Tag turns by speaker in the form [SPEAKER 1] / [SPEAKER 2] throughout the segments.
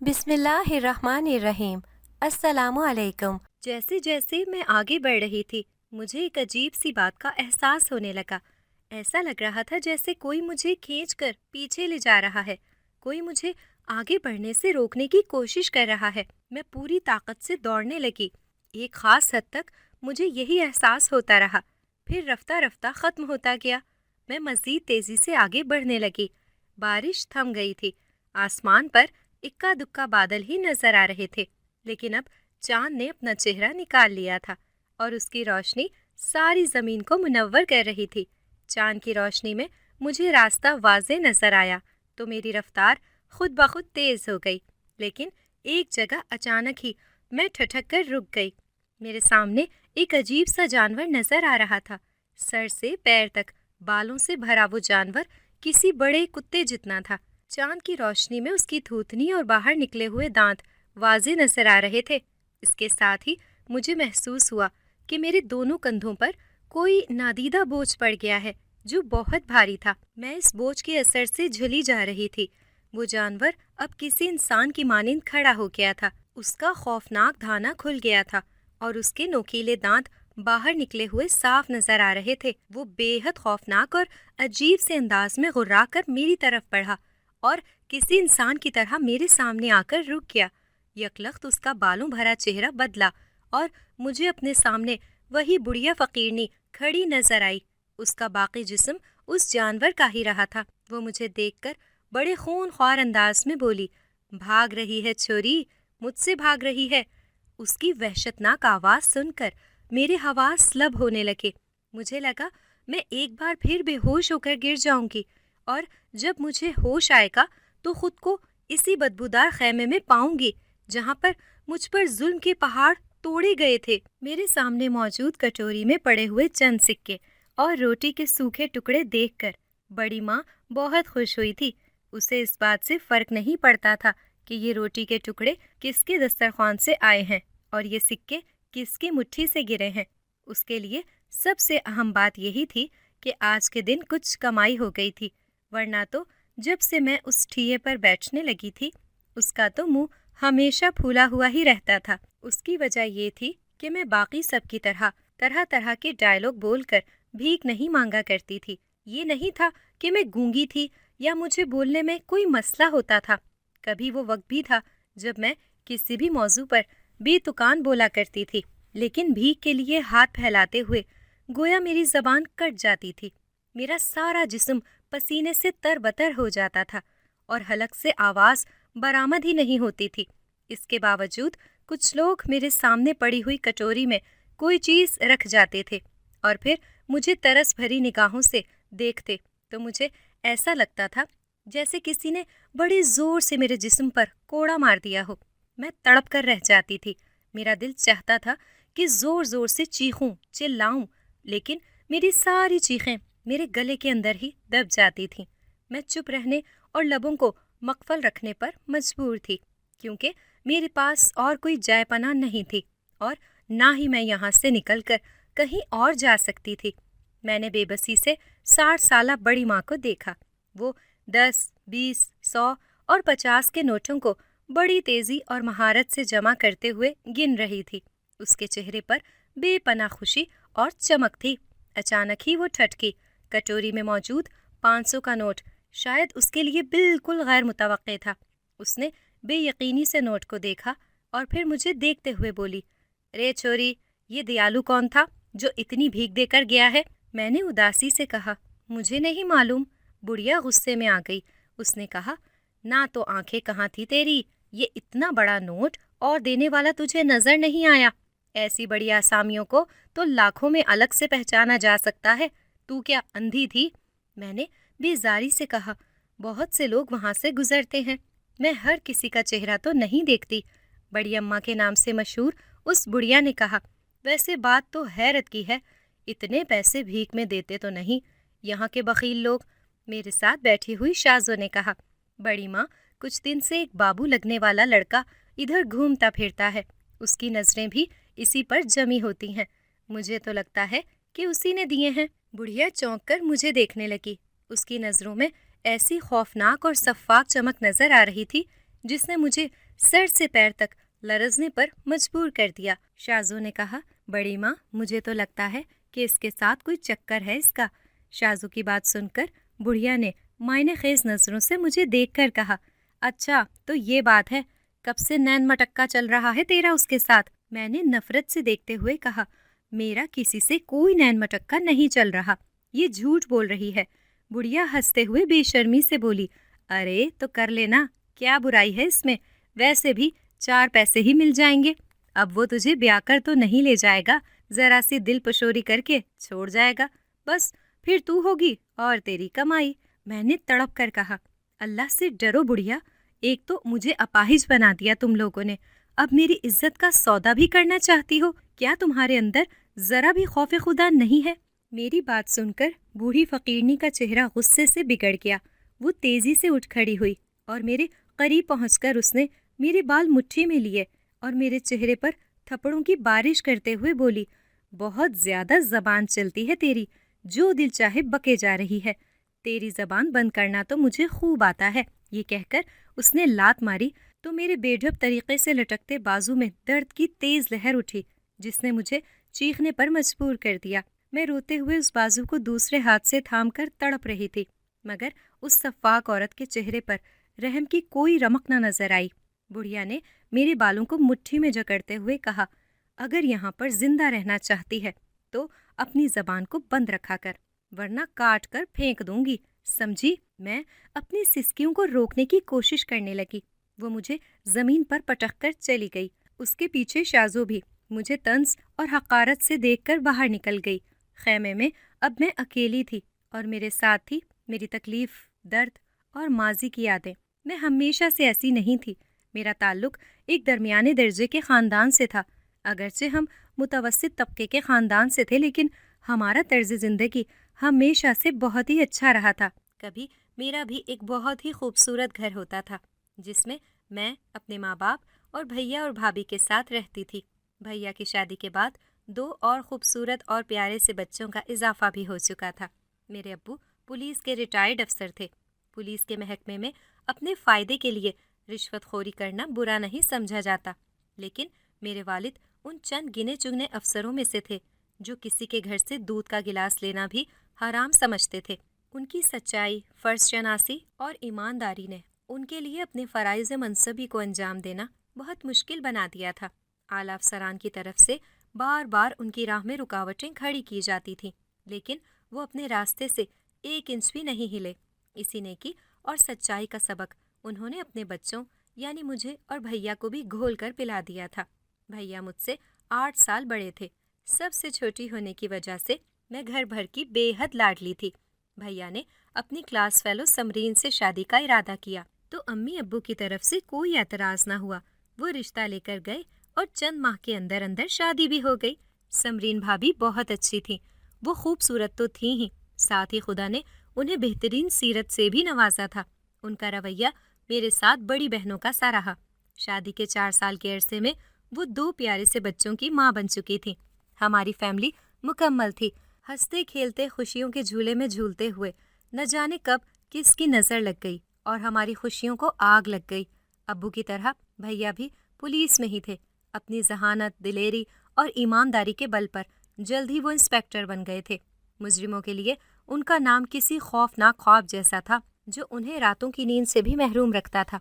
[SPEAKER 1] بسم اللہ الرحمن الرحیم۔ السلام علیکم۔ جیسے جیسے میں آگے بڑھ رہی تھی مجھے ایک عجیب سی بات کا احساس ہونے لگا۔ ایسا لگ رہا تھا جیسے کوئی مجھے کھینچ کر پیچھے لے جا رہا ہے، کوئی مجھے آگے بڑھنے سے روکنے کی کوشش کر رہا ہے۔ میں پوری طاقت سے دوڑنے لگی۔ ایک خاص حد تک مجھے یہی احساس ہوتا رہا، پھر رفتہ رفتہ ختم ہوتا گیا۔ میں مزید تیزی سے آگے بڑھنے لگی۔ بارش تھم گئی تھی، آسمان پر اکا دکا بادل ہی نظر آ رہے تھے، لیکن اب چاند نے اپنا چہرہ نکال لیا تھا اور اس کی روشنی ساری زمین کو منور کر رہی تھی۔ چاند کی روشنی میں مجھے راستہ واضح نظر آیا تو میری رفتار خود بخود تیز ہو گئی، لیکن ایک جگہ اچانک ہی میں ٹھٹک کر رک گئی۔ میرے سامنے ایک عجیب سا جانور نظر آ رہا تھا۔ سر سے پیر تک بالوں سے بھرا وہ جانور کسی بڑے کتے جتنا تھا۔ چاند کی روشنی میں اس کی تھوتنی اور باہر نکلے ہوئے دانت واضح نظر آ رہے تھے۔ اس کے ساتھ ہی مجھے محسوس ہوا کہ میرے دونوں کندھوں پر کوئی نادیدہ بوجھ پڑ گیا ہے جو بہت بھاری تھا۔ میں اس بوجھ کے اثر سے جھلی جا رہی تھی۔ وہ جانور اب کسی انسان کی مانند کھڑا ہو گیا تھا۔ اس کا خوفناک دھانا کھل گیا تھا اور اس کے نوکیلے دانت باہر نکلے ہوئے صاف نظر آ رہے تھے۔ وہ بے حد خوفناک اور عجیب سے انداز میں غرا کر میری طرف بڑھا اور کسی انسان کی طرح میرے سامنے آ کر رک گیا۔ یکلخت اس کا بالوں بھرا چہرہ بدلا اور مجھے اپنے سامنے وہی بڑھیا فقیرنی کھڑی نظر آئی۔ اس کا باقی جسم اس جانور کا ہی رہا تھا۔ وہ مجھے دیکھ کر بڑے خون خوار انداز میں بولی، بھاگ رہی ہے چھوری، مجھ سے بھاگ رہی ہے۔ اس کی وحشتناک آواز سن کر میرے حواس لب ہونے لگے۔ مجھے لگا میں ایک بار پھر بے ہوش ہو کر گر جاؤں گی، اور جب مجھے ہوش آئے گا تو خود کو اسی بدبودار خیمے میں پاؤں گی جہاں پر مجھ پر ظلم کے پہاڑ توڑے گئے تھے۔ میرے سامنے موجود کٹوری میں پڑے ہوئے چند سکے اور روٹی کے سوکھے ٹکڑے دیکھ کر بڑی ماں بہت خوش ہوئی تھی۔ اسے اس بات سے فرق نہیں پڑتا تھا کہ یہ روٹی کے ٹکڑے کس کے دسترخوان سے آئے ہیں اور یہ سکے کس کی مٹھی سے گرے ہیں۔ اس کے لیے سب سے اہم بات یہی تھی کہ آج کے دن کچھ کمائی ہو گئی تھی، ورنہ تو جب سے میں اس ٹھیے پر بیٹھنے لگی تھی اس کا تو منہ ہمیشہ پھولا ہوا ہی رہتا تھا۔ اس کی وجہ یہ تھی کہ میں باقی سب کی طرح طرح کے ڈائلاگ بول کر بھیک نہیں مانگا کرتی تھی۔ یہ نہیں تھا کہ میں گونگی تھی یا مجھے بولنے میں کوئی مسئلہ ہوتا تھا۔ کبھی وہ وقت بھی تھا جب میں کسی بھی موضوع پر بے تکان بولا کرتی تھی، لیکن بھیک کے لیے ہاتھ پھیلاتے ہوئے گویا میری زبان کٹ جاتی تھی۔ میرا سارا جسم پسینے سے تر بتر ہو جاتا تھا اور حلق سے آواز برآمد ہی نہیں ہوتی تھی۔ اس کے باوجود کچھ لوگ میرے سامنے پڑی ہوئی کٹوری میں کوئی چیز رکھ جاتے تھے اور پھر مجھے ترس بھری نگاہوں سے دیکھتے تو مجھے ایسا لگتا تھا جیسے کسی نے بڑے زور سے میرے جسم پر کوڑا مار دیا ہو۔ میں تڑپ کر رہ جاتی تھی۔ میرا دل چاہتا تھا کہ زور زور سے چیخوں، چلاؤں، لیکن میری ساری چیخیں میرے گلے کے اندر ہی دب جاتی تھیں۔ میں چپ رہنے اور لبوں کو مقفل رکھنے پر مجبور تھی، کیونکہ میرے پاس اور کوئی جائے پناہ نہیں تھی اور نہ ہی میں یہاں سے نکل کر کہیں اور جا سکتی تھی۔ میں نے بے بسی سے 60 سالہ بڑی ماں کو دیکھا۔ وہ 10، 20، 100 اور 50 کے نوٹوں کو بڑی تیزی اور مہارت سے جمع کرتے ہوئے گن رہی تھی۔ اس کے چہرے پر بے پناہ خوشی اور چمک تھی۔ اچانک ہی وہ ٹھٹکی۔ کٹوری میں موجود 500 کا نوٹ شاید اس کے لیے بالکل غیر متوقع تھا۔ اس نے بے یقینی سے نوٹ کو دیکھا اور پھر مجھے دیکھتے ہوئے بولی، رے چھوری، یہ دیالو کون تھا جو اتنی بھیک دے کر گیا ہے؟ میں نے اداسی سے کہا، مجھے نہیں معلوم۔ بڑھیا غصے میں آ گئی۔ اس نے کہا، نہ تو آنکھیں کہاں تھی تیری، یہ اتنا بڑا نوٹ اور دینے والا تجھے نظر نہیں آیا؟ ایسی بڑی آسامیوں کو تو لاکھوں میں الگ سے پہچانا جا سکتا ہے، تو کیا اندھی تھی؟ میں نے بیزاری سے کہا، بہت سے لوگ وہاں سے گزرتے ہیں، میں ہر کسی کا چہرہ تو نہیں دیکھتی۔ بڑی اماں کے نام سے مشہور اس بڑھیا نے کہا، ویسے بات تو حیرت کی ہے، اتنے پیسے بھیک میں دیتے تو نہیں یہاں کے بخیل لوگ۔ میرے ساتھ بیٹھی ہوئی شازو نے کہا، بڑی ماں، کچھ دن سے ایک بابو لگنے والا لڑکا ادھر گھومتا پھرتا ہے، اس کی نظریں بھی اسی پر جمی ہوتی ہیں، مجھے تو لگتا ہے کہ اسی نے دیے ہیں۔ بڑھیا چونک کر مجھے دیکھنے لگی۔ اس کی نظروں میں ایسی خوفناک اور شفاف چمک نظر آ رہی تھی جس نے مجھے سر سے پیر تک لرزنے پر مجبور کر دیا۔ شازو نے کہا، بڑی ماں مجھے تو لگتا ہے کہ اس کے ساتھ کوئی چکر ہے اس کا۔ شازو کی بات سن کر بڑھیا نے معنی خیز نظروں سے مجھے دیکھ کر کہا، اچھا تو یہ بات ہے، کب سے نین مٹکا چل رہا ہے تیرا اس کے ساتھ؟ میں نے نفرت سے دیکھتے ہوئے کہا، میرا کسی سے کوئی نین مٹکا نہیں چل رہا، یہ جھوٹ بول رہی ہے۔ بڑھیا ہنستے ہوئے بے شرمی سے بولی، ارے تو کر لینا، کیا برائی ہے اس میں، ویسے بھی 4 پیسے ہی مل جائیں گے۔ اب وہ تجھے بیاہ کر تو نہیں لے جائے گا، ذرا سی دل پشوری کر کے چھوڑ جائے گا، بس پھر تو ہوگی اور تیری کمائی۔ میں نے تڑپ کر کہا، اللہ سے ڈرو بڑھیا، ایک تو مجھے اپاہج بنا دیا تم لوگوں نے، اب میری عزت کا سودا بھی کرنا چاہتی ہو؟ کیا تمہارے اندر ذرا بھی خوف خدا نہیں ہے؟ میری بات سن کر بوڑھی فقیرنی کا چہرہ غصے سے بگڑ گیا۔ وہ تیزی سے اٹھ کھڑی ہوئی اور میرے قریب پہنچ کر اس نے میرے بال مٹھی میں لیے اور میرے چہرے پر تھپڑوں کی بارش کرتے ہوئے بولی، بہت زیادہ زبان چلتی ہے تیری، جو دل چاہے بکے جا رہی ہے، تیری زبان بند کرنا تو مجھے خوب آتا ہے۔ یہ کہہ کر اس نے لات ماری تو میرے بے ڈھب طریقے سے لٹکتے بازو میں درد کی تیز لہر اٹھی، جس نے مجھے چیخنے پر مجبور کر دیا۔ میں روتے ہوئے اس بازو کو دوسرے ہاتھ سے تھام کر تڑپ رہی تھی، مگر اس سفاک عورت کے چہرے پر رحم کی کوئی رمق نہ نظر آئی۔ بڑھیا نے میرے بالوں کو مٹھی میں جکڑتے ہوئے کہا، اگر یہاں پر زندہ رہنا چاہتی ہے تو اپنی زبان کو بند رکھا کر، ورنہ کاٹ کر پھینک دوں گی، سمجھی؟ میں اپنی سسکیوں کو روکنے کی کوشش کرنے لگی، وہ مجھے زمین پر پٹک کر چلی گئی۔ اس کے پیچھے شازو بھی مجھے طنز اور حقارت سے دیکھ کر باہر نکل گئی۔ خیمے میں اب میں اکیلی تھی اور میرے ساتھ تھی میری تکلیف، درد اور ماضی کی یادیں۔ میں ہمیشہ سے ایسی نہیں تھی، میرا تعلق ایک درمیانے درجے کے خاندان سے تھا، اگرچہ ہم متوسط طبقے کے خاندان سے تھے، لیکن ہمارا طرز زندگی ہمیشہ سے بہت ہی اچھا رہا تھا۔ کبھی میرا بھی ایک بہت ہی خوبصورت گھر ہوتا تھا، جس میں اپنے ماں باپ اور بھیا اور بھابھی کے ساتھ رہتی تھی۔ بھیا کی شادی کے بعد 2 اور خوبصورت اور پیارے سے بچوں کا اضافہ بھی ہو چکا تھا۔ میرے ابو پولیس کے ریٹائرڈ افسر تھے۔ پولیس کے محکمے میں اپنے فائدے کے لیے رشوت خوری کرنا برا نہیں سمجھا جاتا، لیکن میرے والد ان چند گنے چگنے افسروں میں سے تھے جو کسی کے گھر سے دودھ کا گلاس لینا بھی حرام سمجھتے تھے۔ ان کی سچائی، فرض شناسی اور ایمانداری نے ان کے لیے اپنے فرائض منصبی کو انجام دینا بہت مشکل بنا دیا تھا۔ اعلیٰ افسران کی طرف سے بار بار ان کی راہ میں رکاوٹیں کھڑی کی جاتی تھیں، لیکن وہ اپنے راستے سے 1 انچ بھی نہیں ہلے۔ اسی نیکی اور سچائی کا سبق انہوں نے اپنے بچوں یعنی مجھے اور بھیا کو بھی گھول کر پلا دیا تھا۔ بھیا مجھ سے 8 سال بڑے تھے۔ سب سے چھوٹی ہونے کی وجہ سے میں گھر بھر کی بے حد لاڈلی تھی۔ بھیا نے اپنی کلاس فیلو سمرین سے شادی کا ارادہ کیا تو امی ابو کی طرف سے کوئی اعتراض نہ ہوا۔ وہ رشتہ لے کر گئے اور چند ماہ کے اندر اندر شادی بھی ہو گئی۔ سمرین بھابھی بہت اچھی تھی، وہ خوبصورت تو تھیں ہی، ساتھ ہی خدا نے انہیں بہترین سیرت سے بھی نوازا تھا۔ ان کا رویہ میرے ساتھ بڑی بہنوں کا سا رہا۔ شادی کے 4 سال کے عرصے میں وہ 2 پیارے سے بچوں کی ماں بن چکی تھی۔ ہماری فیملی مکمل تھی، ہنستے کھیلتے خوشیوں کے جھولے میں جھولتے ہوئے نہ جانے کب کس کی نظر لگ گئی اور ہماری خوشیوں کو آگ لگ گئی۔ ابو کی طرح بھیا بھی پولیس میں ہی تھے۔ اپنی ذہانت، دلیری اور ایمانداری کے بل پر جلد ہی وہ انسپیکٹر بن گئے تھے۔ مجرموں کے لیے ان کا نام کسی خوفناک خواب جیسا تھا جو انہیں راتوں کی نیند سے بھی محروم رکھتا تھا۔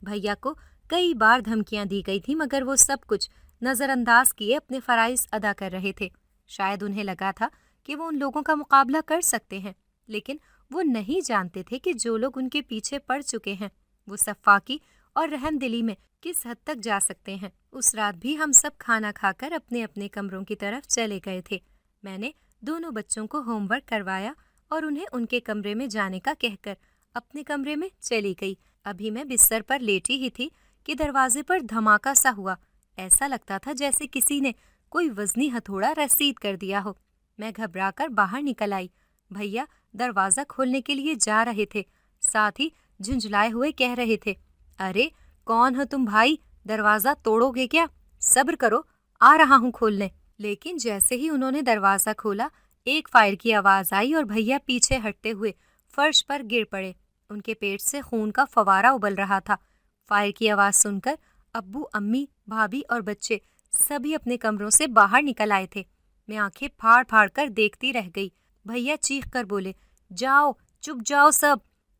[SPEAKER 1] بھیا کو کئی بار دھمکیاں دی گئی تھیں، مگر وہ سب کچھ نظر انداز کیے اپنے فرائض ادا کر رہے تھے۔ شاید انہیں لگا تھا کہ وہ ان لوگوں کا مقابلہ کر سکتے ہیں، لیکن وہ نہیں جانتے تھے کہ جو لوگ ان کے پیچھے پڑ چکے ہیں وہ صفاقی اور رحم دلی میں کس حد تک جا سکتے ہیں۔ اس رات بھی ہم سب کھانا کھا کر اپنے اپنے کمروں کی طرف چلے گئے تھے۔ میں نے دونوں بچوں کو ہوم ورک کروایا اور انہیں ان کے کمرے میں جانے کا کہہ کر اپنے کمرے میں چلی گئی۔ ابھی میں بستر پر لیٹی ہی تھی کہ دروازے پر دھماکہ سا ہوا۔ ایسا لگتا تھا جیسے کسی نے کوئی وزنی ہتھوڑا رسید کر دیا ہو۔ میں گھبرا کر باہر نکل آئی۔ بھیا دروازہ کھولنے کے لیے جا رہے تھے، ساتھ ہی جھنجھلائے ہوئے کہہ رہے تھے، ارے کون ہو تم بھائی، دروازہ توڑو گے کیا؟ صبر کرو، آ رہا ہوں کھولنے۔ لیکن جیسے ہی انہوں نے دروازہ کھولا، ایک فائر کی آواز آئی اور بھیا پیچھے ہٹتے ہوئے فرش پر گر پڑے۔ ان کے پیٹ سے خون کا فوارہ ابل رہا تھا۔ فائر کی آواز سن کر ابو، امی، بھابھی اور بچے سبھی اپنے کمروں سے باہر نکل آئے تھے۔ میں آنکھیں پھاڑ پھاڑ کر دیکھتی رہ گئی۔ بھیا چیخ کر بولے، جاؤ، چھپ جاؤ سب،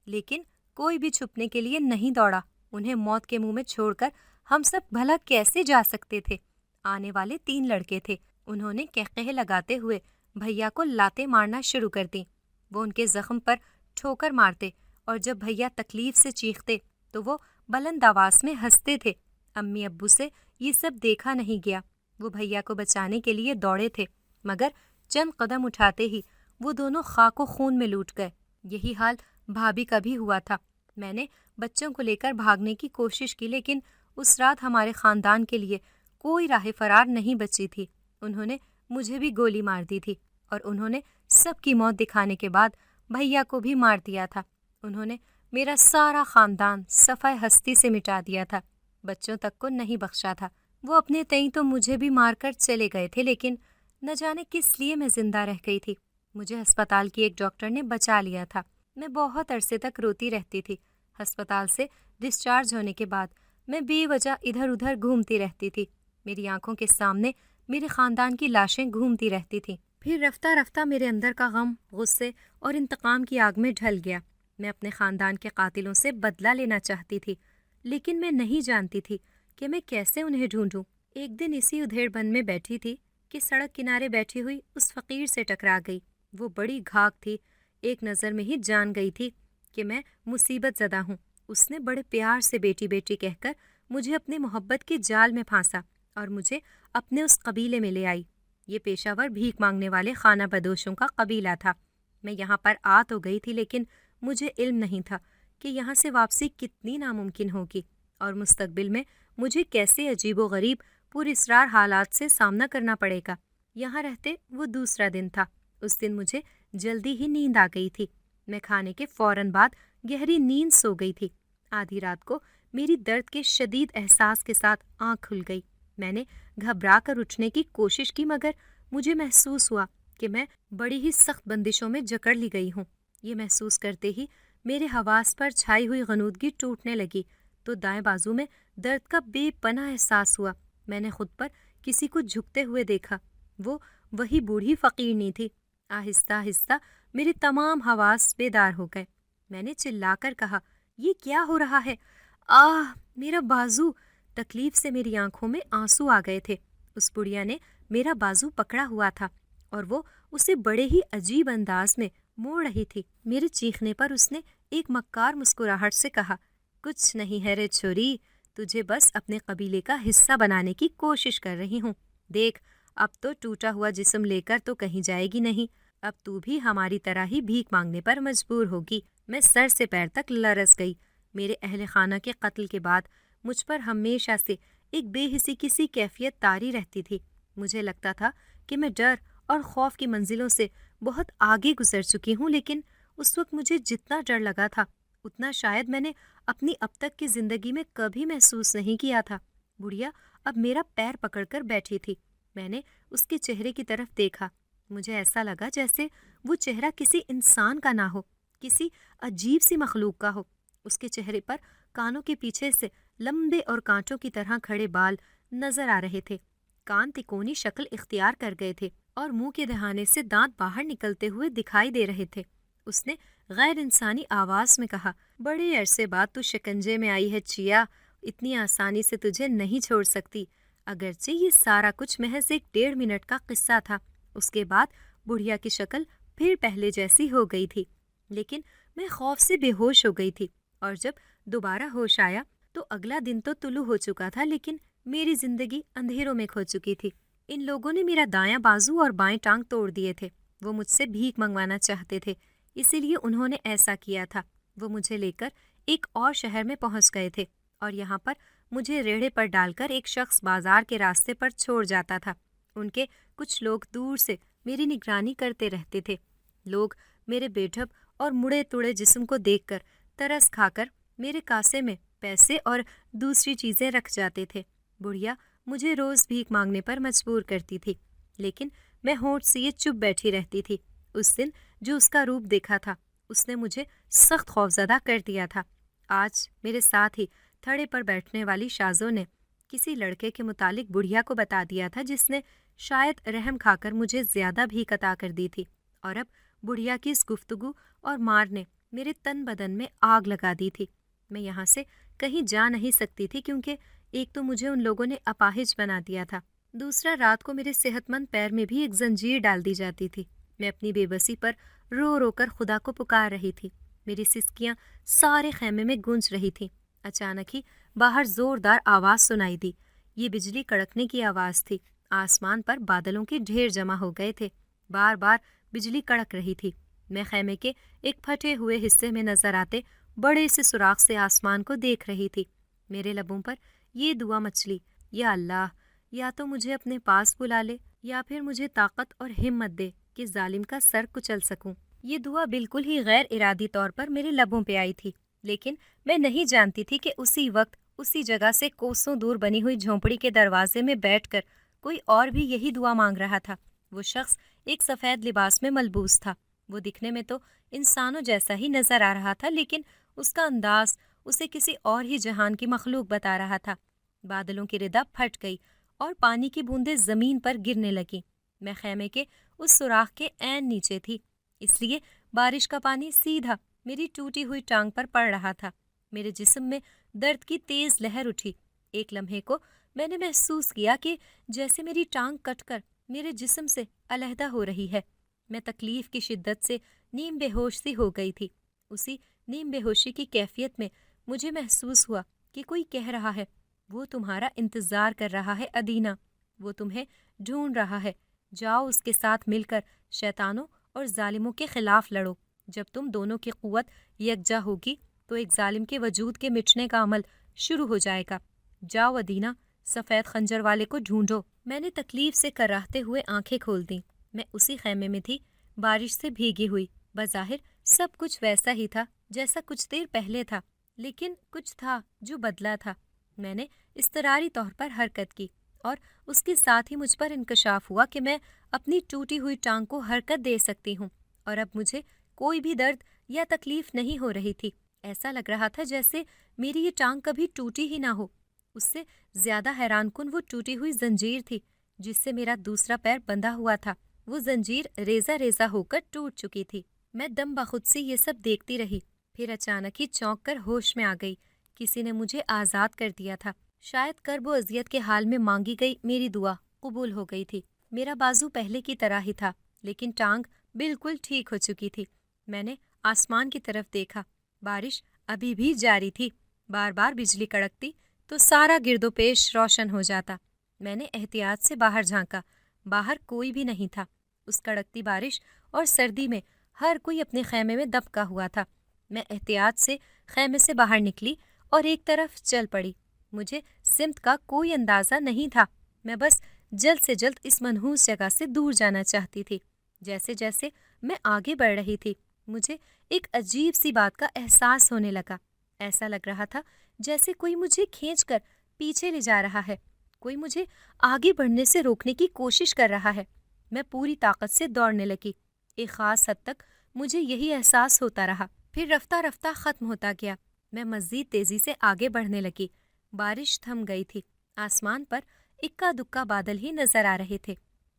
[SPEAKER 1] لیکن کوئی بھی چھپنے کے لیے نہیں دوڑا۔ انہیں موت کے منہ میں چھوڑ کر ہم سب بھلا کیسے جا سکتے تھے؟ آنے والے 3 لڑکے تھے۔ انہوں نے قہقہے لگاتے ہوئے بھیا کو لاتیں مارنا شروع کر دیں۔ وہ ان کے زخم پر ٹھوکر مارتے اور جب بھیا تکلیف سے چیختے تو وہ بلند آواز میں ہنستے تھے۔ امی ابو سے یہ سب دیکھا نہیں گیا۔ وہ بھیا کو بچانے کے لیے دوڑے تھے، مگر چند قدم اٹھاتے ہی وہ دونوں خاک و خون میں لوٹ گئے۔ یہی حال بھابھی کا بھی ہوا تھا۔ میں نے بچوں کو لے کر بھاگنے کی کوشش کی، لیکن اس رات ہمارے خاندان کے لیے کوئی راہ فرار نہیں بچی تھی۔ انہوں نے مجھے بھی گولی مار دی تھی اور انہوں نے سب کی موت دکھانے کے بعد بھیا کو بھی مار دیا تھا۔ انہوں نے میرا سارا خاندان صفحہ ہستی سے مٹا دیا تھا، بچوں تک کو نہیں بخشا تھا۔ وہ اپنے تئیں تو مجھے بھی مار کر چلے گئے تھے، لیکن نہ جانے کس لیے میں زندہ رہ گئی تھی۔ مجھے ہسپتال کی ایک ڈاکٹر نے بچا لیا تھا۔ میں بہت عرصے تک روتی رہتی تھی۔ ہسپتال سے ڈسچارج ہونے کے بعد میں بے وجہ ادھر ادھر گھومتی رہتی تھی۔ میری آنکھوں کے سامنے میرے خاندان کی لاشیں گھومتی رہتی تھیں۔ پھر رفتہ رفتہ میرے اندر کا غم، غصے اور انتقام کی آگ میں ڈھل گیا۔ میں اپنے خاندان کے قاتلوں سے بدلہ لینا چاہتی تھی، لیکن میں نہیں جانتی تھی کہ میں کیسے انہیں ڈھونڈوں۔ ایک دن اسی ادھیڑ بن میں بیٹھی تھی کہ سڑک کنارے بیٹھی ہوئی اس فقیر سے ٹکرا گئی۔ وہ بڑی گھاک تھی، ایک نظر میں ہی جان گئی تھی کہ میں مصیبت زدہ ہوں۔ اس نے بڑے پیار سے بیٹی بیٹی کہہ کر مجھے اپنے محبت کے جال میں پھانسا اور مجھے اپنے اس قبیلے میں لے آئی۔ یہ پیشہ ور بھیک مانگنے والے خانہ بدوشوں کا قبیلہ تھا۔ میں یہاں پر آ تو گئی تھی، لیکن مجھے علم نہیں تھا کہ یہاں سے واپسی کتنی ناممکن ہوگی اور مستقبل میں مجھے کیسے عجیب و غریب پراسرار حالات سے سامنا کرنا پڑے گا۔ یہاں رہتے وہ دوسرا دن تھا۔ اس دن مجھے جلدی ہی نیند آ گئی تھی۔ میں کھانے کے فوراً بعد گہری نیند سو گئی تھی۔ آدھی رات کو میری درد کے شدید احساس کے ساتھ آنکھ کھل گئی۔ میں نے گھبرا کر اٹھنے کی کوشش کی، مگر مجھے محسوس ہوا کہ میں بڑی ہی سخت بندشوں میں جکڑ لی گئی ہوں۔ یہ محسوس کرتے ہی میرے حواس پر چھائی ہوئی غنودگی ٹوٹنے لگی تو دائیں بازو میں درد کا بے پناہ احساس ہوا۔ میں نے خود پر کسی کو جھکتے ہوئے دیکھا۔ وہ وہی بوڑھی فقیرنی تھی۔ آہستہ آہستہ میرے تمام حواس بیدار ہو گئے۔ میں نے چلا کر کہا، یہ کیا ہو رہا ہے؟ آہ، میرا بازو! تکلیف سے میری آنکھوں میں آنسو آ گئے تھے۔ اس بڑھیا نے میرا بازو پکڑا ہوا تھا اور وہ اسے بڑے ہی عجیب انداز میں موڑ رہی تھی۔ میرے چیخنے پر اس نے ایک مکار مسکراہٹ سے کہا، کچھ نہیں ہے رے چھوری، تجھے بس اپنے قبیلے کا حصہ بنانے کی کوشش کر رہی ہوں۔ دیکھ، اب تو ٹوٹا ہوا جسم لے کر تو کہیں جائے گی نہیں، اب تو بھی ہماری طرح ہی بھیک مانگنے پر مجبور ہوگی۔ میں سر سے پیر تک لرز گئی۔ میرے اہل خانہ کے قتل کے بعد مجھ پر ہمیشہ سے ایک بے حسی کی سی کیفیت طاری رہتی تھی۔ مجھے لگتا تھا کہ میں ڈر اور خوف کی منزلوں سے بہت آگے گزر چکی ہوں، لیکن اس وقت مجھے جتنا ڈر لگا تھا اتنا شاید میں نے اپنی اب تک کی زندگی میں کبھی محسوس نہیں کیا تھا۔ بڑھیا اب میرا پیر پکڑ کر بیٹھی تھی۔ میں نے اس کے چہرے کی طرف دیکھا۔ مجھے ایسا لگا جیسے وہ چہرہ کسی انسان کا نہ ہو، کسی عجیب سی مخلوق کا ہو۔ اس کے چہرے پر کانوں کے پیچھے سے لمبے اور کانٹوں کی طرح کھڑے بال نظر آ رہے تھے۔ کان تکونی شکل اختیار کر گئے تھے اور منہ کے دہانے سے دانت باہر نکلتے ہوئے دکھائی دے رہے تھے۔ اس نے غیر انسانی آواز میں کہا، بڑے عرصے بعد تو شکنجے میں آئی ہے چیا، اتنی آسانی سے تجھے نہیں چھوڑ سکتی۔ اگرچہ یہ سارا کچھ محض 1.5 منٹ کا قصہ تھا۔ اس کے بعد بڑھیا کی شکل پھر پہلے جیسی ہو گئی تھی، لیکن میں خوف سے بے ہوش ہو گئی تھی، اور جب دوبارہ ہوش آیا تو اگلا دن تو طلوع ہو چکا تھا، لیکن میری زندگی اندھیروں میں کھو چکی تھی۔ ان لوگوں نے میرا دایاں بازو اور بائیں ٹانگ توڑ دیے تھے۔ وہ مجھ سے بھیک منگوانا چاہتے تھے، اسی لیے انہوں نے ایسا کیا تھا۔ وہ مجھے لے کر ایک اور شہر میں پہنچ گئے تھے اور یہاں پر مجھے ریڑھے پر ڈال کر ایک شخص بازار کے راستے پر چھوڑ جاتا تھا۔ ان کے کچھ لوگ دور سے میری نگرانی کرتے رہتے تھے۔ لوگ میرے بے ڈھب اور مڑے توڑے جسم کو دیکھ کر ترس کھا کر میرے کاسے میں پیسے اور دوسری چیزیں رکھ جاتے تھے۔ بڑھیا مجھے روز بھیک مانگنے پر مجبور کرتی تھی، لیکن میں ہونٹ سیے چپ بیٹھی رہتی تھی۔ اس دن جو اس کا روپ دیکھا تھا، اس نے مجھے سخت خوفزدہ کر دیا تھا۔ آج میرے ساتھ ہی تھڑے پر بیٹھنے والی شازوں نے کسی لڑکے کے متعلق بڑھیا کو بتا دیا تھا جس نے شاید رحم کھا کر مجھے زیادہ بھی قطع کر دی تھی، اور اب بڑھیا کی اس گفتگو اور مار نے میرے تن بدن میں آگ لگا دی تھی۔ میں یہاں سے کہیں جا نہیں سکتی تھی کیونکہ ایک تو مجھے ان لوگوں نے اپاہج بنا دیا تھا، دوسرا رات کو میرے صحت مند پیر میں بھی ایک زنجیر ڈال دی جاتی تھی۔ میں اپنی بے بسی پر رو رو کر خدا کو پکار رہی تھی۔ میری سسکیاں سارے خیمے میں گونج رہی تھیں۔ اچانک ہی باہر زوردار آواز سنائی دی۔ یہ بجلی کڑکنے کی آواز تھی۔ آسمان پر بادلوں کے ڈھیر جمع ہو گئے تھے۔ بار بار بجلی کڑک رہی تھی۔ میں خیمے کے ایک پھٹے ہوئے حصے میں نظر آتے بڑے سے سوراخ سے آسمان کو دیکھ رہی تھی۔ میرے لبوں پر یہ دعا مچلی، یا اللہ، یا تو مجھے اپنے پاس بلا لے یا پھر مجھے طاقت اور ہمت دے کہ ظالم کا سر کچل سکوں۔ یہ دعا بالکل ہی غیر ارادی طور پر میرے لبوں پہ آئی تھی، لیکن میں نہیں جانتی تھی کہ اسی وقت اسی جگہ سے کوسوں دور بنی ہوئی جھونپڑی کے دروازے میں بیٹھ کر کوئی اور بھی یہی دعا مانگ رہا تھا۔ وہ شخص ایک سفید لباس میں ملبوس تھا۔ وہ دکھنے میں تو انسانوں جیسا ہی نظر آ رہا تھا، لیکن اس کا انداز اسے کسی اور ہی جہان کی مخلوق بتا رہا تھا۔ بادلوں کی ردا پھٹ گئی اور پانی کی بوندیں زمین پر گرنے لگیں۔ میں خیمے کے اس سوراخ کے عین نیچے تھی، اس لیے بارش کا پانی سیدھا میری ٹوٹی ہوئی ٹانگ پر پڑ رہا تھا۔ میرے جسم میں درد کی تیز لہر اٹھی۔ ایک لمحے کو میں نے محسوس کیا کہ جیسے میری ٹانگ کٹ کر میرے جسم سے علیحدہ ہو رہی ہے۔ میں تکلیف کی شدت سے نیم بے ہوش سی ہو گئی تھی۔ اسی نیم بے ہوشی کی کیفیت میں مجھے محسوس ہوا کہ کوئی کہہ رہا ہے، وہ تمہارا انتظار کر رہا ہے ادینہ، وہ تمہیں ڈھونڈ رہا ہے، جاؤ اس کے ساتھ مل کر شیطانوں اور ظالموں کے خلاف لڑو۔ جب تم دونوں کی قوت یکجا ہوگی تو ایک ظالم کے وجود کے مٹنے کا عمل شروع ہو جائے گا۔ جاؤ ادینہ، سفید خنجر والے کو ڈھونڈو۔ میں نے تکلیف سے کراہتے ہوئے آنکھیں کھول دیں۔ میں اسی خیمے میں تھی، بارش سے بھیگی ہوئی۔ بظاہر سب کچھ ویسا ہی تھا جیسا کچھ دیر پہلے تھا، لیکن کچھ تھا جو بدلا تھا۔ میں نے اضطراری طور پر حرکت کی اور اس کے ساتھ ہی مجھ پر انکشاف ہوا کہ میں اپنی ٹوٹی ہوئی ٹانگ کو حرکت دے سکتی ہوں، اور اب مجھے کوئی بھی درد یا تکلیف نہیں ہو رہی تھی۔ ایسا لگ رہا تھا جیسے میری یہ ٹانگ کبھی ٹوٹی ہی نہ ہو۔ اس سے زیادہ حیران کن وہ ٹوٹی ہوئی زنجیر تھی جس سے میرا دوسرا پیر بندھا ہوا تھا۔ وہ زنجیر ریزہ ریزہ ہو کر ٹوٹ چکی تھی۔ میں دم بخود سے یہ سب دیکھتی رہی، پھر اچانک ہی چونک کر ہوش میں آ گئی۔ کسی نے مجھے آزاد کر دیا تھا۔ شاید کرب و اذیت کے حال میں مانگی گئی میری دعا قبول ہو گئی تھی۔ میرا بازو پہلے کی طرح ہی تھا، لیکن ٹانگ بالکل ٹھیک ہو چکی تھی۔ میں نے آسمان کی طرف دیکھا۔ بارش ابھی بھی جاری تھی۔ بار بار بجلی کڑکتی تو سارا گرد و پیش روشن ہو جاتا۔ میں نے احتیاط سے باہر جھانکا۔ باہر کوئی بھی نہیں تھا۔ اس کڑکتی بارش اور سردی میں ہر کوئی اپنے خیمے میں دبکا ہوا تھا۔ میں احتیاط سے خیمے سے باہر نکلی اور ایک طرف چل پڑی۔ مجھے سمت کا کوئی اندازہ نہیں تھا۔ میں بس جلد سے جلد اس منحوس جگہ سے دور جانا چاہتی تھی۔ جیسے جیسے میں آگے بڑھ رہی تھی، مجھے ایک عجیب سی بات کا احساس ہونے لگا۔ ایسا لگ رہا تھا جیسے کوئی مجھے کھینچ کر پیچھے لے جا رہا ہے، کوئی مجھے آگے بڑھنے سے روکنے کی کوشش کر رہا ہے۔ میں پوری طاقت سے دوڑنے لگی۔ ایک خاص حد تک مجھے یہی احساس ہوتا رہا، پھر رفتہ رفتہ ختم ہوتا گیا۔ میں مزید تیزی سے آگے بڑھنے لگی۔ بارش تھم گئی تھی۔ آسمان پر اکا دکا بادل ہی نظر آ رہے تھے،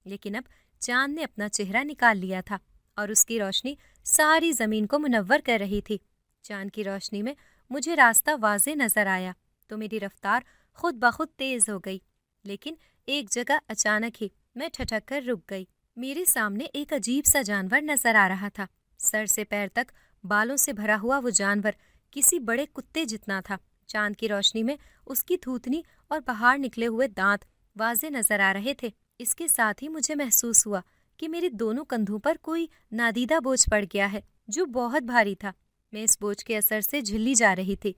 [SPEAKER 1] لیکن اب چاند نے اپنا چہرہ نکال لیا تھا اور اس کی روشنی ساری زمین کو منور کر رہی تھی۔ چاند کی روشنی میں مجھے راستہ واضح نظر آیا تو میری رفتار خود بخود تیز ہو گئی، لیکن ایک جگہ اچانک ہی میں ٹھٹک کر رک گئی۔ میرے سامنے ایک عجیب سا جانور نظر آ رہا تھا۔ سر سے پیر تک بالوں سے بھرا ہوا وہ جانور کسی بڑے کتے جتنا تھا۔ چاند کی روشنی میں اس کی تھوتنی اور باہر نکلے ہوئے دانت واضح نظر آ رہے تھے۔ اس کے ساتھ ہی مجھے محسوس ہوا کہ میرے دونوں کندھوں پر کوئی نادیدہ بوجھ پڑ گیا ہے جو بہت بھاری تھا۔ میں اس بوجھ کے اثر سے جھلی جا رہی تھی۔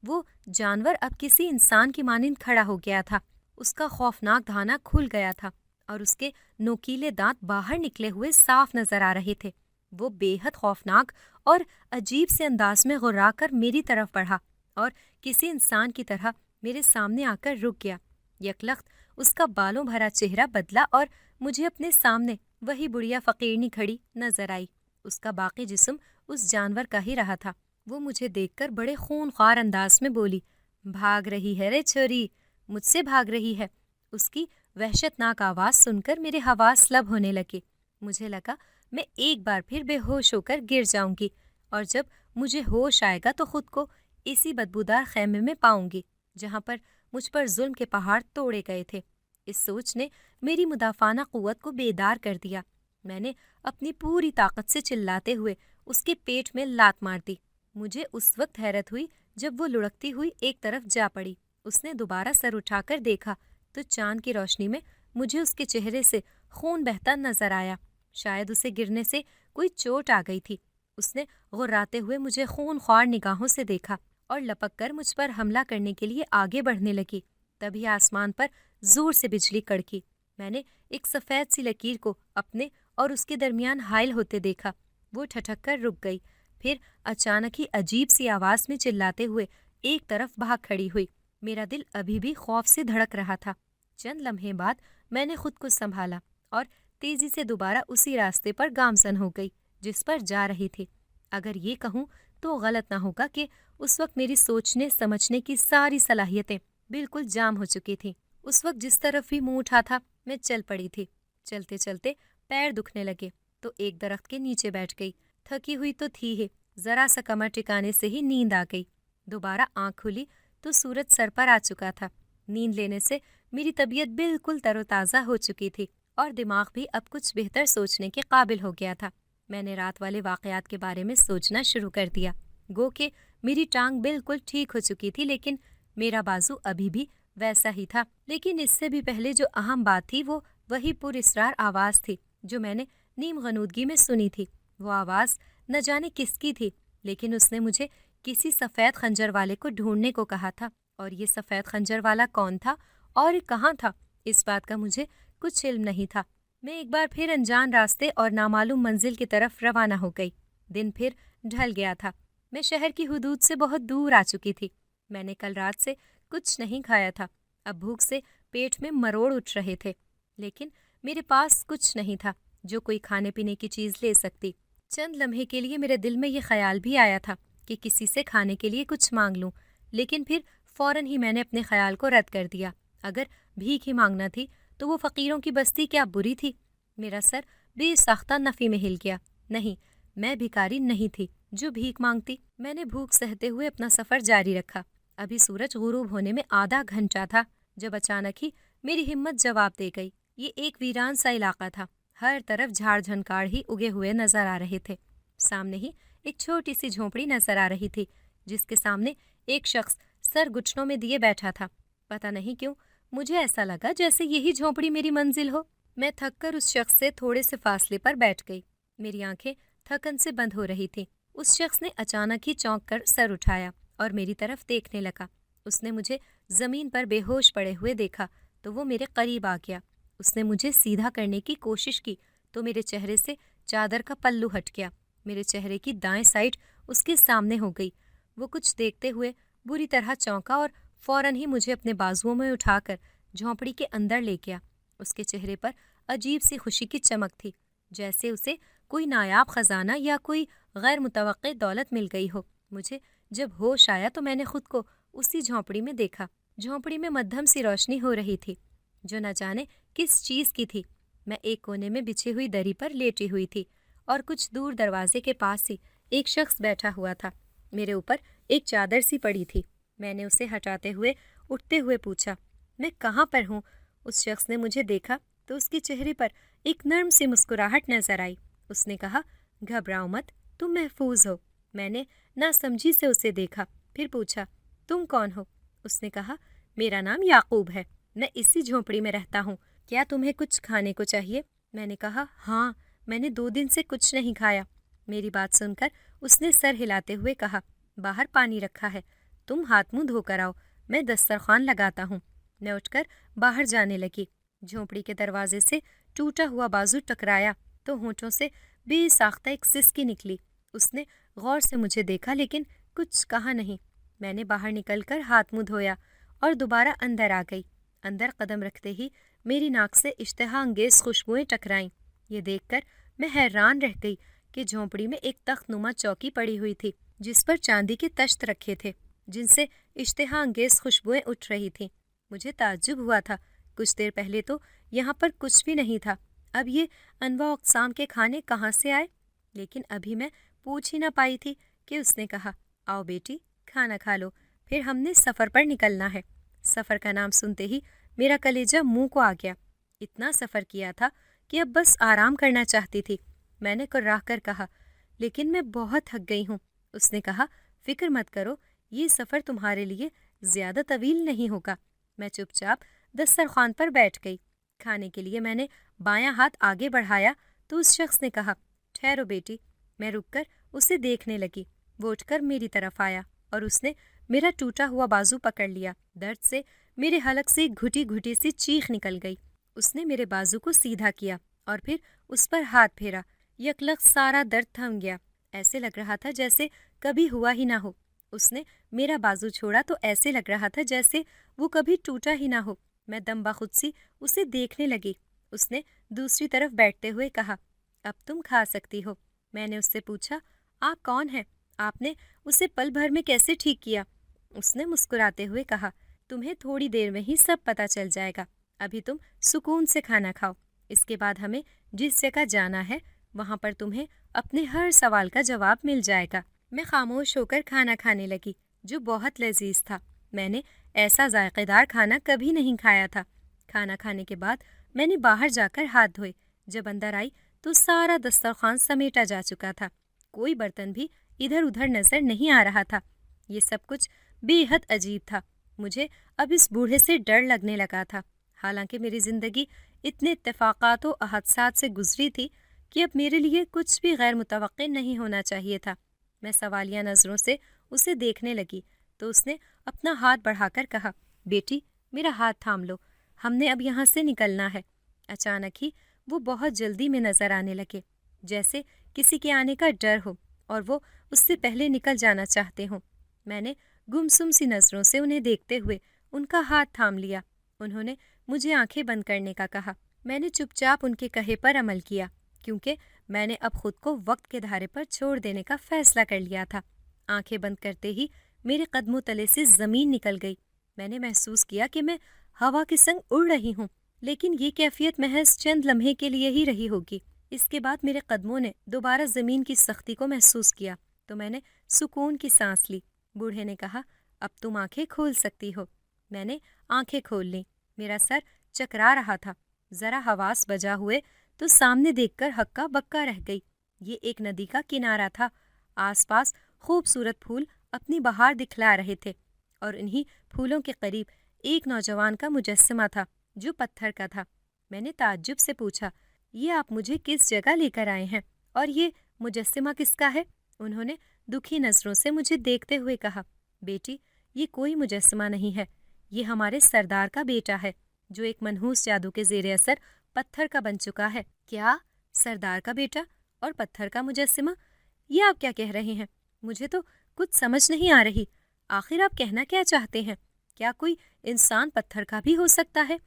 [SPEAKER 1] وہ جانور اب کسی انسان کی مانند کھڑا ہو گیا تھا۔ اس کا خوفناک دہانہ کھل گیا تھا اور اس کے نوکیلے دانت باہر نکلے ہوئے صاف نظر آ رہے تھے۔ وہ بے حد خوفناک اور عجیب سے انداز میں غرا کر میری طرف بڑھا اور کسی انسان کی طرح میرے سامنے آ کر رک گیا۔ یکلخت اس کا بالوں بھرا چہرہ بدلا اور مجھے اپنے سامنے وہی بڑھیا فقیرنی کھڑی نظر آئی۔ اس کا باقی جسم اس جانور کا ہی رہا تھا۔ وہ مجھے دیکھ کر بڑے خونخوار انداز میں بولی، بھاگ رہی ہے رے چھوری، مجھ سے بھاگ رہی ہے۔ اس کی وحشتناک آواز سن کر میرے حواس لب ہونے لگے۔ مجھے لگا میں ایک بار پھر بے ہوش ہو کر گر جاؤں گی، اور جب مجھے ہوش آئے گا تو خود کو اسی بدبودار خیمے میں پاؤں گی جہاں پر مجھ پر ظلم کے پہاڑ توڑے گئے تھے۔ اس سوچ نے میری مدافعانہ قوت کو بیدار کر دیا۔ میں نے اپنی پوری طاقت سے چلاتے ہوئے اس کے پیٹ میں لات مار دی۔ مجھے اس وقت حیرت ہوئی جب وہ لڑکتی ہوئی ایک طرف جا پڑی۔ اس نے دوبارہ سر اٹھا کر دیکھا تو چاند کی روشنی میں مجھے اس کے چہرے سے خون بہتا نظر آیا۔ شاید اسے گرنے سے کوئی چوٹ آ گئی تھی۔ اس نے غراتے ہوئے مجھے خون خوار نگاہوں سے دیکھا اور لپک کر مجھ پر حملہ کرنے کے لیے آگے بڑھنے لگی۔ تبھی آسمان پر زور سے بجلی کڑکی۔ میں نے ایک سفید سی لکیر کو اپنے اور اس کے درمیان حائل ہوتے دیکھا۔ وہ ٹھٹک کر رک گئی، پھر اچانک ہی عجیب سی آواز میں چلاتے ہوئے ایک طرف بھاگ کھڑی ہوئی۔ میرا دل ابھی بھی خوف سے دھڑک رہا تھا۔ چند لمحے بعد میں نے خود کو سنبھالا اور تیزی سے دوبارہ اسی راستے پر گامزن ہو گئی جس پر جا رہی تھی۔ اگر یہ کہوں تو غلط نہ ہوگا کہ اس وقت میری سوچنے سمجھنے کی ساری صلاحیتیں بالکل جام ہو چکی تھیں۔ اس وقت جس طرف بھی منہ اٹھا تھا میں چل پڑی تھی۔ چلتے چلتے پیر دکھنے لگے تو ایک درخت کے نیچے بیٹھ گئی۔ تھکی ہوئی تو تھی ہی، ذرا سا کمر ٹکانے سے ہی نیند آ گئی۔ دوبارہ آنکھ کھلی تو سورج سر پر آ چکا تھا۔ نیند لینے سے میری طبیعت بالکل تر و تازہ ہو چکی تھی اور دماغ بھی اب کچھ بہتر سوچنے کے قابل ہو گیا تھا۔ میں نے رات والے واقعات کے بارے میں سوچنا شروع کر دیا۔ گو کہ میری ٹانگ بالکل ٹھیک ہو چکی تھی، لیکن میرا بازو ابھی بھی ویسا ہی تھا۔ لیکن اس سے بھی پہلے جو اہم بات تھی وہ وہی پر اسرار آواز تھی جو میں نے نیم غنودگی میں سنی تھی۔ وہ آواز نہ جانے کس کی تھی، لیکن اس نے مجھے کسی سفید خنجر والے کو ڈھونڈنے کو کہا تھا، اور یہ سفید خنجر والا کون تھا اور کہاں تھا اس بات کا مجھے کچھ علم نہیں تھا۔ میں ایک بار پھر انجان راستے اور نامعلوم منزل کی طرف روانہ ہو گئی۔ دن پھر ڈھل گیا تھا۔ میں شہر کی حدود سے بہت دور آ چکی تھی۔ میں نے کل رات سے کچھ نہیں کھایا تھا۔ اب بھوک سے پیٹ میں مروڑ اٹھ رہے تھے، لیکن میرے پاس کچھ نہیں تھا جو کوئی کھانے پینے کی چیز لے سکتی۔ چند لمحے کے لیے میرے دل میں یہ خیال بھی آیا تھا کہ کسی سے کھانے کے لیے کچھ مانگ لوں، لیکن پھر فوراً ہی میں نے اپنے خیال کو رد کر دیا۔ اگر بھیک ہی مانگنا تھی تو وہ فقیروں کی بستی کیا بری تھی؟ میرا سر بے ساختہ نفی میں ہل گیا۔ نہیں، میں بھکاری نہیں تھی جو بھیک مانگتی۔ میں نے بھوک سہتے ہوئے اپنا سفر جاری رکھا۔ ابھی سورج غروب ہونے میں آدھا گھنٹہ تھا جب اچانک ہی میری ہمت جواب دے گئی۔ یہ ایک ویران سا علاقہ تھا۔ ہر طرف جھاڑ جھنکاڑ ہی اگے ہوئے نظر آ رہے تھے۔ سامنے ہی ایک چھوٹی سی جھونپڑی نظر آ رہی تھی جس کے سامنے ایک شخص سر گھٹنوں میں دیے بیٹھا تھا۔ پتہ نہیں کیوں مجھے ایسا لگا جیسے یہی جھونپڑی میری منزل ہو۔ میں تھک کر اس شخص سے تھوڑے سے فاصلے پر بیٹھ گئی۔ میری آنکھیں تھکن سے بند ہو رہی تھیں۔ اس شخص نے اچانک ہی چونک کر سر اٹھایا اور میری طرف دیکھنے لگا۔ اس نے مجھے زمین پر بے ہوش پڑے ہوئے دیکھا تو وہ میرے قریب آ گیا۔ اس نے مجھے سیدھا کرنے کی کوشش کی تو میرے چہرے سے چادر کا پلو ہٹ گیا۔ میرے چہرے کی دائیں سائڈ اس کے سامنے ہو گئی۔ وہ کچھ دیکھتے ہوئے بری طرح چونکا اور فوراً ہی مجھے اپنے بازوؤں میں اٹھا کر جھونپڑی کے اندر لے گیا۔ اس کے چہرے پر عجیب سی خوشی کی چمک تھی، جیسے اسے کوئی نایاب خزانہ یا کوئی غیر متوقع دولت مل گئی ہو۔ مجھے جب ہوش آیا تو میں نے خود کو اسی جھونپڑی میں دیکھا۔ جھونپڑی میں مدھم سی روشنی ہو رہی تھی جو نہ جانے کس چیز کی تھی۔ میں ایک کونے میں بچھی ہوئی دری پر لیٹی ہوئی تھی اور کچھ دور دروازے کے پاس ہی ایک شخص بیٹھا ہوا تھا۔ میرے اوپر ایک چادر سی پڑی تھی۔ میں نے اسے ہٹاتے ہوئے اٹھتے ہوئے پوچھا، میں کہاں پر ہوں؟ اس شخص نے مجھے دیکھا تو اس کے چہرے پر ایک نرم سی مسکراہٹ نظر آئی۔ اس نے کہا، گھبراؤ مت، تم محفوظ ہو۔ میں نے ناسمجھی سے اسے دیکھا، پھر پوچھا، تم کون ہو؟ اس نے کہا، میرا نام یعقوب ہے، میں اسی جھونپڑی میں رہتا ہوں، کیا تمہیں کچھ کھانے کو چاہیے؟ میں نے کہا، ہاں، میں نے 2 دن سے کچھ نہیں کھایا۔ میری بات سن کر اس نے سر ہلاتے ہوئے کہا، باہر پانی رکھا ہے، تم ہاتھ منہ دھو کر آؤ، میں دسترخوان لگاتا ہوں۔ میں اٹھ کر باہر جانے لگی۔ جھونپڑی کے دروازے سے ٹوٹا ہوا بازو ٹکرایا تو ہونٹوں سے بے ساختہ ایک سسکی نکلی۔ اس نے غور سے مجھے دیکھا لیکن کچھ کہا نہیں۔ میں نے باہر نکل کر ہاتھ منہ دھویا اور دوبارہ اندر آ گئی۔ اندر قدم رکھتے ہی میری ناک سے اشتہا انگیز خوشبوئیں ٹکرائیں۔ یہ دیکھ کر میں حیران رہ گئی کہ جھونپڑی میں ایک تخت نما چوکی پڑی ہوئی تھی جس پر چاندی کے تشت رکھے تھے۔ جن سے اشتہا انگیز خوشبوئیں اٹھ رہی تھیں۔ مجھے تعجب ہوا تھا، کچھ دیر پہلے تو یہاں پر کچھ بھی نہیں تھا، اب یہ انواع اقسام کے کھانے کہاں سے آئے؟ لیکن ابھی میں پوچھ ہی نہ پائی تھی کہ اس نے کہا، آؤ بیٹی کھانا کھا لو، پھر ہم نے سفر پر نکلنا ہے۔ سفر کا نام سنتے ہی میرا کلیجہ منہ کو آ گیا۔ اتنا سفر کیا تھا کہ اب بس آرام کرنا چاہتی تھی۔ میں نے کراہ کر کہا، لیکن میں بہت تھک گئی ہوں۔ اس نے کہا، فکر مت کرو، یہ سفر تمہارے لیے زیادہ طویل نہیں ہوگا۔ میں چپ چاپ دسترخوان پر بیٹھ گئی۔ کھانے کے لیے میں نے بایاں ہاتھ آگے بڑھایا تو اس شخص نے کہا، ٹھہرو بیٹی۔ میں رک کر اسے دیکھنے لگی۔ وہ اٹھ کر میری طرف آیا اور اس نے میرا ٹوٹا ہوا بازو پکڑ لیا۔ درد سے میرے حلق سے گھٹی گھٹی سی چیخ نکل گئی۔ اس نے میرے بازو کو سیدھا کیا اور پھر اس پر ہاتھ پھیرا۔ یکلخت سارا درد تھم گیا، ایسے لگ رہا تھا جیسے کبھی ہوا ہی نہ ہو۔ اس نے میرا بازو چھوڑا تو ایسے لگ رہا تھا جیسے وہ کبھی ٹوٹا ہی نہ ہو۔ میں دم بخود سی اسے دیکھنے لگی۔ اس نے دوسری طرف بیٹھتے ہوئے کہا، اب تم کھا سکتی ہو۔ میں نے اس سے پوچھا، آپ کون ہیں؟ آپ نے اسے پل بھر میں کیسے ٹھیک کیا؟ اس نے مسکراتے ہوئے کہا، تمہیں تھوڑی دیر میں ہی سب پتہ چل جائے گا۔ ابھی تم سکون سے کھانا کھاؤ، اس کے بعد ہمیں جس جگہ جانا ہے وہاں پر تمہیں اپنے ہر سوال کا جواب مل جائے گا۔ میں خاموش ہو کر کھانا کھانے لگی، جو بہت لذیذ تھا۔ میں نے ایسا ذائقے دار کھانا کبھی نہیں کھایا تھا۔ کھانا کھانے کے بعد میں نے باہر جا کر ہاتھ دھوئے۔ جب اندر آئی تو سارا دسترخوان سمیٹا جا چکا تھا، کوئی برتن بھی ادھر ادھر نظر نہیں آ رہا تھا۔ یہ سب کچھ بے حد عجیب تھا۔ مجھے اب اس بوڑھے سے ڈر لگنے لگا تھا۔ حالانکہ میری زندگی اتنے اتفاقات و حادثات سے گزری تھی کہ اب میرے لیے کچھ بھی غیر متوقع نہیں ہونا چاہیے تھا۔ میں سوالیہ نظروں سے اسے دیکھنے لگی تو اس نے اپنا ہاتھ بڑھا کر کہا، بیٹی میرا ہاتھ تھام لو، ہم نے اب یہاں سے نکلنا ہے۔ اچانک ہی وہ بہت جلدی میں نظر آنے لگے، جیسے کسی کے آنے کا ڈر ہو اور وہ اس سے پہلے نکل جانا چاہتے ہوں۔ میں نے گمسم سی نظروں سے انہیں دیکھتے ہوئے ان کا ہاتھ تھام لیا۔ انہوں نے مجھے آنکھیں بند کرنے کا کہا۔ میں نے چپ چاپ ان کے کہے پر عمل کیا، کیونکہ میں نے اب خود کو وقت کے دھارے پر چھوڑ دینے کا فیصلہ کر لیا تھا۔ آنکھیں بند کرتے ہی میرے قدموں تلے سے زمین نکل گئی۔ میں نے محسوس کیا کہ میں ہوا کے سنگ اڑ رہی ہوں، لیکن یہ کیفیت محض چند لمحے کے لیے ہی رہی ہوگی۔ اس کے بعد میرے قدموں نے دوبارہ زمین کی سختی کو محسوس کیا تو میں نے سکون کی سانس لی۔ بوڑھے نے کہا، اب تم آنکھیں کھول سکتی ہو۔ میں نے آنکھیں کھول لیں۔ میرا سر چکرا رہا تھا، ذرا حواس بجا ہوئے تو سامنے دیکھ کر ہکا بکا رہ گئی۔ یہ ایک ندی کا کنارہ تھا، آس پاس خوبصورت پھول اپنی بہار دکھلا رہے تھے اور انہی پھولوں کے قریب ایک نوجوان کا مجسمہ تھا جو پتھر کا تھا۔ میں نے تعجب سے پوچھا، یہ آپ مجھے کس جگہ لے کر آئے ہیں اور یہ مجسمہ کس کا ہے؟ انہوں نے دکھی نظروں سے مجھے دیکھتے ہوئے کہا، بیٹی یہ کوئی مجسمہ نہیں ہے، یہ ہمارے سردار کا بیٹا ہے جو ایک منحوس جادو کے زیر اثر پتھر کا بن چکا ہے۔ کیا؟ سردار کا بیٹا اور پتھر کا مجسمہ؟ یہ آپ کیا کہہ رہے ہیں؟ مجھے تو کچھ سمجھ نہیں آ رہی۔ آخر آپ کہنا کیا چاہتے ہیں؟ کیا کوئی انسان پتھر کا بھی ہو سکتا ہے؟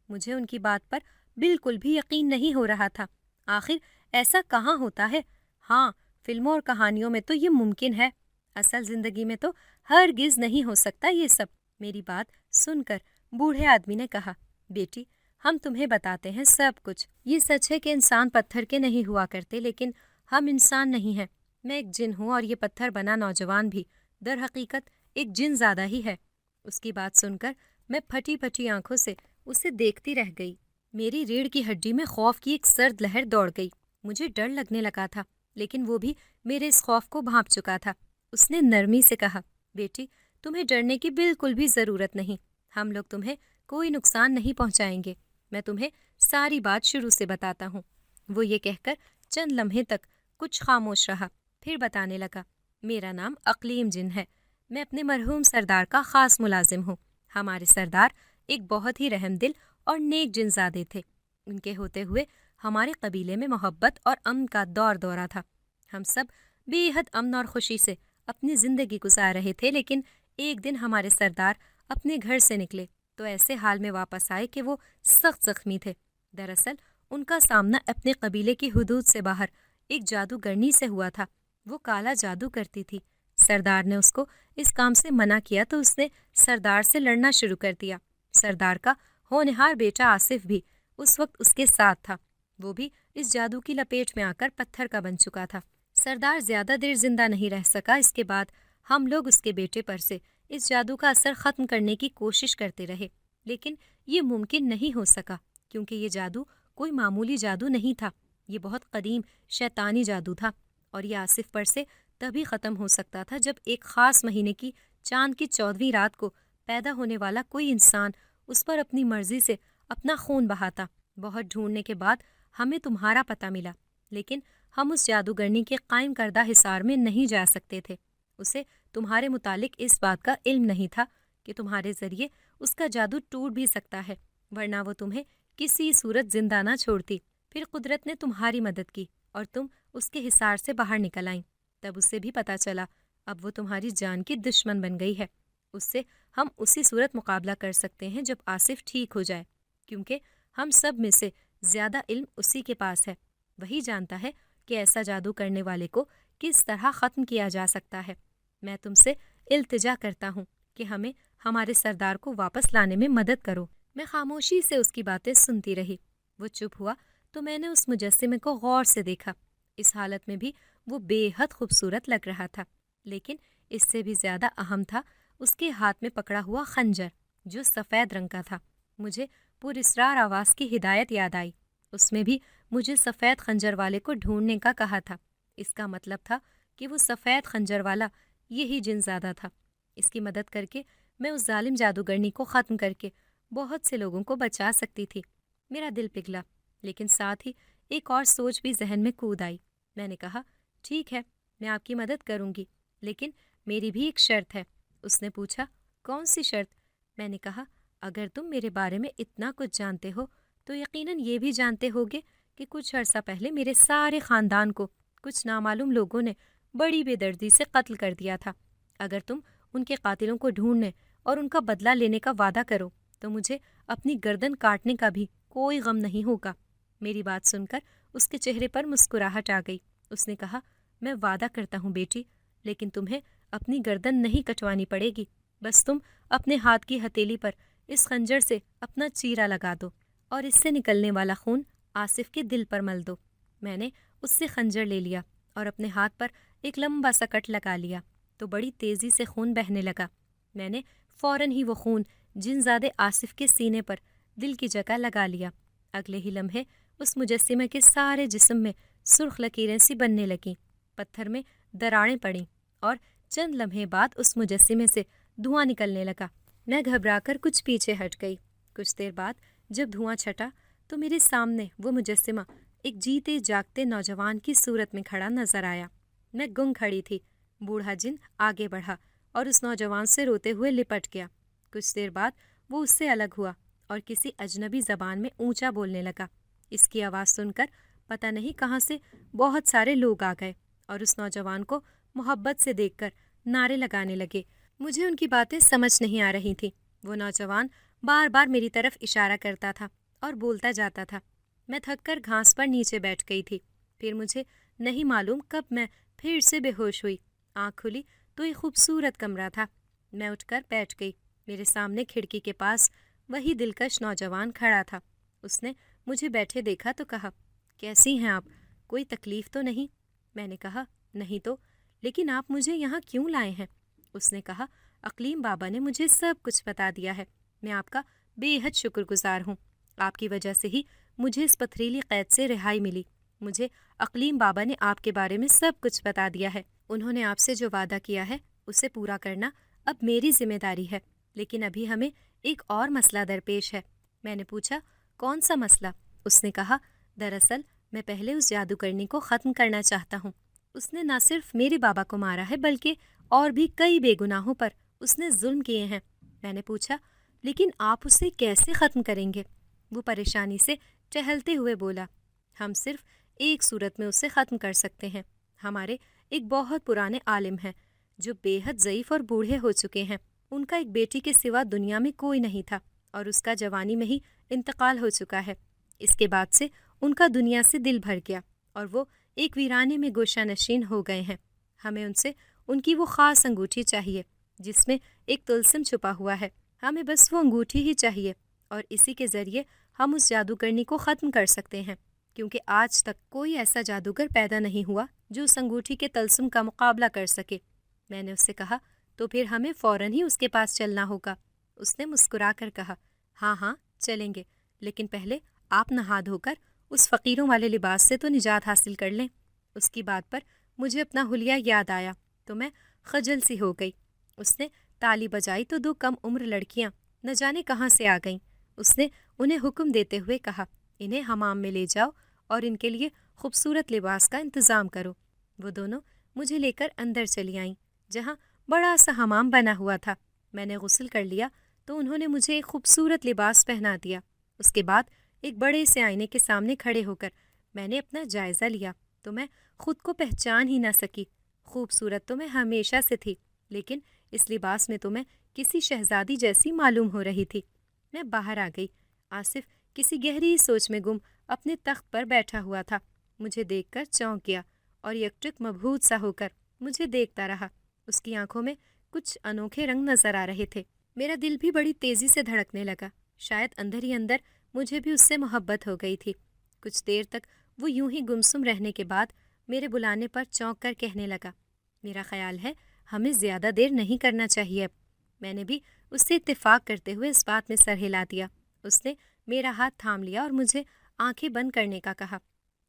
[SPEAKER 1] مجھے ان کی بات پر بالکل بھی یقین نہیں ہو رہا تھا۔ آخر ایسا کہاں ہوتا ہے؟ ہاں، فلموں اور کہانیوں میں تو یہ ممکن ہے، اصل زندگی میں تو ہرگز نہیں ہو سکتا یہ سب۔ میری بات سن کر بوڑھے آدمی نے کہا، بیٹی ہم تمہیں بتاتے ہیں سب کچھ۔ یہ سچ ہے کہ انسان پتھر کے نہیں ہوا کرتے، لیکن ہم انسان نہیں ہیں۔ میں ایک جن ہوں اور یہ پتھر بنا نوجوان بھی در حقیقت ایک جن زادہ ہی ہے۔ اس کی بات سن کر میں پھٹی پھٹی آنکھوں سے اسے دیکھتی رہ گئی۔ میری ریڑھ کی ہڈی میں خوف کی ایک سرد لہر دوڑ گئی۔ مجھے ڈر لگنے لگا تھا، لیکن وہ بھی میرے اس خوف کو بھانپ چکا تھا۔ اس نے نرمی سے کہا، بیٹی تمہیں ڈرنے کی بالکل بھی ضرورت نہیں، ہم لوگ تمہیں کوئی نقصان نہیں پہنچائیں گے۔ میں تمہیں ساری بات شروع سے بتاتا ہوں۔ وہ یہ کہہ کر چند لمحے تک کچھ خاموش رہا، پھر بتانے لگا، میرا نام اقلیم جن ہے، میں اپنے مرحوم سردار کا خاص ملازم ہوں۔ ہمارے سردار ایک بہت ہی رحم دل اور نیک جن زادے تھے۔ ان کے ہوتے ہوئے ہمارے قبیلے میں محبت اور امن کا دور دورہ تھا۔ ہم سب بے حد امن اور خوشی سے اپنی زندگی گزار رہے تھے، لیکن ایک دن ہمارے سردار اپنے گھر سے نکلے تو ایسے حال میں واپس آئے کہ وہ سخت زخمی تھے۔ دراصل ان کا سامنا اپنے قبیلے کی حدود سے باہر ایک جادوگرنی سے ہوا تھا۔ وہ کالا جادو کرتی تھی۔ سردار نے اس کو اس کام سے منع کیا تو اس نے سردار سے لڑنا شروع کر دیا۔ سردار کا ہونہار بیٹا آصف بھی اس وقت اس کے ساتھ تھا۔ وہ بھی اس جادو کی لپیٹ میں آ کر پتھر کا بن چکا تھا۔ سردار زیادہ دیر زندہ نہیں رہ سکا۔ اس کے بعد ہم لوگ اس کے بیٹے پر سے اس جادو کا اثر ختم کرنے کی کوشش کرتے رہے، لیکن یہ ممکن نہیں ہو سکا کیونکہ یہ جادو کوئی معمولی جادو نہیں تھا۔ یہ بہت قدیم شیطانی جادو تھا اور یہ آصف پر سے تبھی ختم ہو سکتا تھا جب ایک خاص مہینے کی چاند کی 14ویں رات کو پیدا ہونے والا کوئی انسان اس پر اپنی مرضی سے اپنا خون بہاتا۔ بہت ڈھونڈنے کے بعد ہمیں تمہارا پتہ ملا، لیکن ہم اس جادوگرنی کے قائم کردہ حصار میں نہیں جا سکتے تھے۔ اسے تمہارے متعلق اس بات کا علم نہیں تھا کہ تمہارے ذریعے اس کا جادو ٹوٹ بھی سکتا ہے، ورنہ وہ تمہیں کسی صورت زندہ نہ چھوڑتی۔ پھر قدرت نے تمہاری مدد کی اور تم اس کے حصار سے باہر نکل آئیں۔ تب اسے بھی پتہ چلا اب وہ تمہاری جان کی دشمن بن گئی ہے۔ اس سے ہم اسی صورت مقابلہ کر سکتے ہیں جب آصف ٹھیک ہو جائے، کیونکہ ہم سب میں سے زیادہ علم اسی کے پاس ہے۔ وہی جانتا ہے کہ ایسا جادو کرنے والے کو کس طرح ختم کیا جا سکتا ہے۔ میں تم سے التجا کرتا ہوں کہ ہمیں ہمارے سردار کو واپس لانے میں مدد کرو۔ میں خاموشی سے اس کی باتیں سنتی رہی۔ وہ چپ ہوا تو میں نے اس مجسمے کو غور سے دیکھا۔ اس حالت میں بھی وہ بے حد خوبصورت لگ رہا تھا، لیکن اس سے بھی زیادہ اہم تھا اس کے ہاتھ میں پکڑا ہوا خنجر جو سفید رنگ کا تھا۔ مجھے پراسرار آواز کی ہدایت یاد آئی۔ اس میں بھی مجھے سفید خنجر والے کو ڈھونڈنے کا کہا تھا۔ اس کا مطلب تھا کہ وہ سفید خنجر والا یہی جن زادہ تھا۔ اس کی مدد کر کے میں اس ظالم جادوگرنی کو ختم کر کے بہت سے لوگوں کو بچا سکتی تھی۔ میرا دل پگھلا، لیکن ساتھ ہی ایک اور سوچ بھی ذہن میں کود آئی۔ میں نے کہا، ٹھیک ہے، میں آپ کی مدد کروں گی، لیکن میری بھی ایک شرط ہے۔ اس نے پوچھا، کون سی شرط؟ میں نے کہا، اگر تم میرے بارے میں اتنا کچھ جانتے ہو تو یقیناً یہ بھی جانتے ہوگے کہ کچھ عرصہ پہلے میرے سارے خاندان کو کچھ نامعلوم لوگوں نے بڑی بے دردی سے قتل کر دیا تھا۔ اگر تم ان کے قاتلوں کو ڈھونڈنے اور ان کا بدلہ لینے کا وعدہ کرو تو مجھے اپنی گردن کاٹنے کا بھی کوئی غم نہیں ہوگا۔ میری بات سن کر اس کے چہرے پر مسکراہٹ آ گئی۔ اس نے کہا، میں وعدہ کرتا ہوں بیٹی، لیکن تمہیں اپنی گردن نہیں کٹوانی پڑے گی۔ بس تم اپنے ہاتھ کی ہتھیلی پر اس خنجر سے اپنا چیرا لگا دو اور اس سے نکلنے والا خون آصف کے دل پر مل دو۔ میں نے اس سے خنجر لے لیا اور اپنے ہاتھ پر ایک لمبا سا کٹ لگا لیا تو بڑی تیزی سے خون بہنے لگا۔ میں نے فوراً ہی وہ خون جنزادے آصف کے سینے پر دل کی جگہ لگا لیا۔ اگلے ہی لمحے اس مجسمے کے سارے جسم میں سرخ لکیریں سی بننے لگیں، پتھر میں دراڑیں پڑیں اور چند لمحے بعد اس مجسمے سے دھواں نکلنے لگا۔ میں گھبرا کر کچھ پیچھے ہٹ گئی۔ کچھ دیر بعد جب دھواں چھٹا تو میرے سامنے وہ مجسمہ ایک جیتے جاگتے نوجوان کی صورت میں کھڑا نظر آیا۔ میں گنگ کھڑی تھی۔ بوڑھا جن آگے بڑھا اور اس نوجوان سے روتے ہوئے لپٹ گیا۔ کچھ دیر بعد وہ اس سے الگ ہوا اور کسی اجنبی زبان میں اونچا بولنے لگا۔ اس کی آواز سن کر پتہ نہیں کہاں سے بہت سارے لوگ آ گئے اور اس نوجوان کو محبت سے دیکھ کر نعرے لگانے لگے۔ مجھے ان کی باتیں سمجھ نہیں آ رہی تھیں۔ وہ نوجوان بار بار میری طرف اشارہ کرتا تھا اور بولتا جاتا تھا۔ میں تھک کر گھاس پر نیچے بیٹھ گئی تھی۔ پھر مجھے نہیں معلوم کب میں پھر سے بے ہوش ہوئی۔ آنکھ کھلی تو ایک خوبصورت کمرہ تھا۔ میں اٹھ کر بیٹھ گئی۔ میرے سامنے کھڑکی کے پاس وہی دلکش نوجوان کھڑا تھا۔ اس نے مجھے بیٹھے دیکھا تو کہا، کیسی ہیں آپ؟ کوئی تکلیف تو نہیں؟ میں نے کہا، نہیں تو، لیکن آپ مجھے یہاں کیوں لائے ہیں؟ اس نے کہا، اقلیم بابا نے مجھے سب کچھ بتا دیا ہے۔ میں آپ کا بے حد شکر گزار ہوں۔ آپ کی وجہ سے ہی مجھے اس پتھریلی قید سے رہائی ملی۔ مجھے اقلیم بابا نے آپ کے بارے میں سب کچھ بتا دیا ہے۔ انہوں نے آپ سے جو وعدہ کیا ہے اسے پورا کرنا اب میری ذمہ داری ہے، لیکن ابھی ہمیں ایک اور مسئلہ درپیش ہے۔ میں نے پوچھا، کون سا مسئلہ؟ اس نے کہا، دراصل میں پہلے اس جادوگرنی کو ختم کرنا چاہتا ہوں۔ اس نے نہ صرف میرے بابا کو مارا ہے بلکہ اور بھی کئی بے گناہوں پر اس نے ظلم کیے ہیں۔ میں نے پوچھا، لیکن آپ اسے کیسے ختم کریں گے؟ وہ پریشانی سے ٹہلتے ہوئے بولا، ہم صرف ایک صورت میں اسے ختم کر سکتے ہیں۔ ہمارے ایک بہت پرانے عالم ہیں جو بے حد ضعیف اور بوڑھے ہو چکے ہیں۔ ان کا ایک بیٹی کے سوا دنیا میں کوئی نہیں تھا اور اس کا جوانی میں ہی انتقال ہو چکا ہے۔ اس کے بعد سے ان کا دنیا سے دل بھر گیا اور وہ ایک ویرانے میں گوشہ نشین ہو گئے ہیں۔ ہمیں ان سے ان کی وہ خاص انگوٹھی چاہیے۔ جس میں ایک طلسم چھپا ہوا ہے. ہمیں بس وہ انگوٹھی ہی چاہیے اور اسی کے ذریعے ہم اس جادوگرنی کو ختم کر سکتے ہیں، کیونکہ آج تک کوئی ایسا جادوگر پیدا نہیں ہوا جو اس انگوٹھی کے طلسم کا مقابلہ کر سکے. میں نے اس سے کہا تو پھر ہمیں فوراً ہی اس کے پاس چلنا ہوگا. اس نے مسکرا کر کہا ہاں ہاں چلیں گے، لیکن پہلے آپ نہا دھو کر اس فقیروں والے لباس سے تو نجات حاصل کر لیں. اس کی بات پر مجھے اپنا حلیہ یاد آیا تو میں خجل سی ہو گئی. اس نے تالی بجائی تو 2 کم عمر لڑکیاں نہ جانے کہاں سے آ گئیں. اس نے انہیں حکم دیتے ہوئے کہا انہیں حمام میں لے جاؤ اور ان کے لیے خوبصورت لباس کا انتظام کرو. وہ دونوں مجھے لے کر اندر چلی آئیں جہاں بڑا سا حمام بنا ہوا تھا. میں نے غسل کر لیا تو انہوں نے مجھے ایک خوبصورت لباس پہنا دیا. اس کے بعد ایک بڑے سے آئینے کے سامنے کھڑے ہو کر میں نے اپنا جائزہ لیا تو میں خود کو پہچان ہی نہ سکی. خوبصورت تو میں ہمیشہ سے تھی، لیکن اس لباس میں تو میں کسی شہزادی جیسی معلوم ہو رہی تھی. میں باہر آ گئی. آصف کسی گہری سوچ میں گم اپنے تخت پر بیٹھا ہوا تھا. مجھے دیکھ کر چونک گیا اور یکٹک مبہوت سا ہو کر مجھے دیکھتا رہا. اس کی آنکھوں میں کچھ انوکھے رنگ نظر آ رہے تھے. میرا دل بھی بڑی تیزی سے دھڑکنے لگا. شاید اندر ہی اندر مجھے بھی اس سے محبت ہو گئی تھی. کچھ دیر تک وہ یوں ہی گمسم رہنے کے بعد میرے بلانے پر چونک کر کہنے لگا میرا خیال ہے ہمیں زیادہ دیر نہیں کرنا چاہیے اب. میں نے بھی اس سے اتفاق کرتے ہوئے اس بات میں سر ہلا دیا. اس نے میرا ہاتھ تھام لیا اور مجھے آنکھیں بند کرنے کا کہا.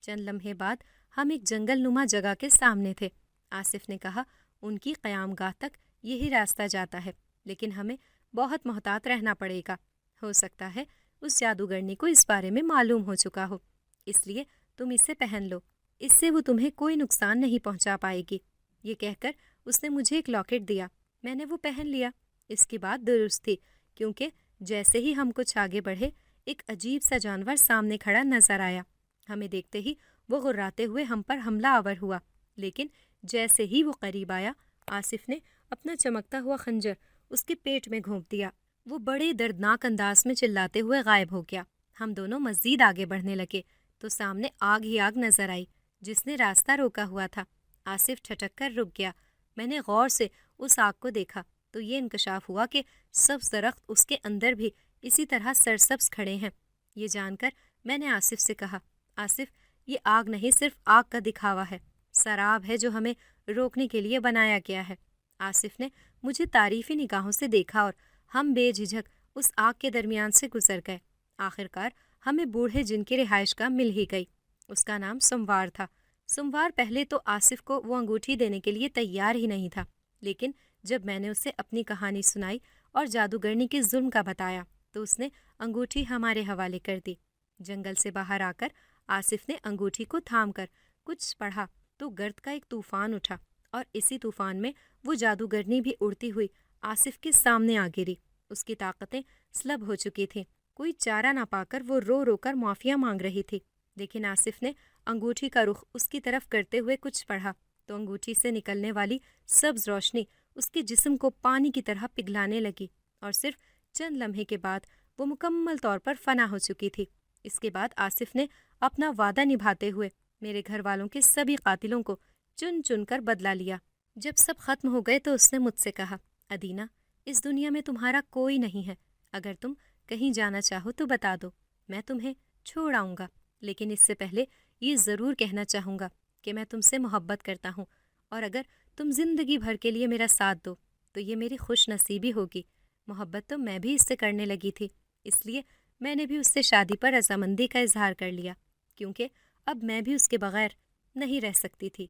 [SPEAKER 1] چند لمحے بعد ہم ایک جنگل نما جگہ کے سامنے تھے. آصف نے کہا ان کی قیام گاہ تک یہی راستہ جاتا ہے، لیکن ہمیں بہت محتاط رہنا پڑے گا. ہو سکتا ہے اس جادوگرنی کو اس بارے میں معلوم ہو چکا ہو، اس لیے تم اسے پہن لو، اس سے وہ تمہیں کوئی نقصان نہیں پہنچا پائے گی. یہ کہہ کر اس نے مجھے ایک لاکٹ دیا. میں نے وہ پہن لیا. اس کی بات درست تھی، کیونکہ جیسے ہی ہم کچھ آگے بڑھے ایک عجیب سا جانور سامنے کھڑا نظر آیا. ہمیں دیکھتے ہی وہ غراتے ہوئے ہم پر حملہ آور ہوا، لیکن جیسے ہی وہ قریب آیا آصف نے اپنا چمکتا ہوا خنجر اس کے پیٹ میں گھونپ دیا. وہ بڑے دردناک انداز میں چلاتے ہوئے غائب ہو گیا. ہم دونوں مزید آگے بڑھنے لگے تو سامنے آگ ہی آگ نظر آئی جس نے راستہ روکا ہوا تھا. آصف ٹھٹک کر رک گیا. میں نے غور سے اس آگ کو دیکھا تو یہ انکشاف ہوا کہ سبز درخت اس کے اندر بھی اسی طرح سرسبز کھڑے ہیں. یہ جان کر میں نے آصف سے کہا آصف یہ آگ نہیں صرف آگ کا دکھاوا ہے، سراب ہے جو ہمیں روکنے کے لیے بنایا گیا ہے. آصف نے مجھے تعریفی نگاہوں سے دیکھا اور ہم بے جھجھک اس آگ کے درمیان سے گزر گئے. آخرکار ہمیں بوڑھے جن کی رہائش گاہ مل ہی گئی. اس کا نام سموار تھا. سموار پہلے تو آصف کو وہ انگوٹھی دینے کے لیے تیار ہی نہیں تھا، لیکن جب میں نے اسے اپنی کہانی سنائی اور جادوگرنی کے ظلم کا بتایا تو اس نے انگوٹھی ہمارے حوالے کر دی. جنگل سے باہر آ کر آصف نے انگوٹھی کو تھام کر کچھ پڑھا تو گرد کا ایک طوفان اٹھا اور اسی طوفان میں وہ جادوگرنی بھی اڑتی ہوئی آصف کے سامنے آ گری. اس کی طاقتیں سلب ہو چکی تھیں. کوئی چارہ نہ پا کر وہ رو رو کر معافیا مانگ رہی تھی، لیکن آصف نے انگوٹھی کا رخ اس کی طرف کرتے ہوئے کچھ پڑھا تو انگوٹھی سے نکلنے والی سبز روشنی اس کے جسم کو پانی کی طرح پگھلانے لگی اور صرف چند لمحے کے بعد وہ مکمل طور پر فنا ہو چکی تھی. اس کے بعد آصف نے اپنا وعدہ نبھاتے ہوئے میرے گھر والوں کے سبھی قاتلوں کو چن چن کر بدلا لیا. جب سب ختم ہو گئے تو اس نے مجھ سے کہا ادینہ اس دنیا میں تمہارا کوئی نہیں ہے، اگر تم کہیں جانا چاہو تو بتا دو، میں تمہیں چھوڑ آؤں گا. لیکن اس سے پہلے یہ ضرور کہنا چاہوں گا کہ میں تم سے محبت کرتا ہوں، اور اگر تم زندگی بھر کے لیے میرا ساتھ دو تو یہ میری خوش نصیبی ہوگی. محبت تو میں بھی اس سے کرنے لگی تھی، اس لیے میں نے بھی اس سے شادی پر رضامندی کا اظہار کر لیا، کیونکہ اب میں بھی اس کے بغیر نہیں رہ سکتی تھی.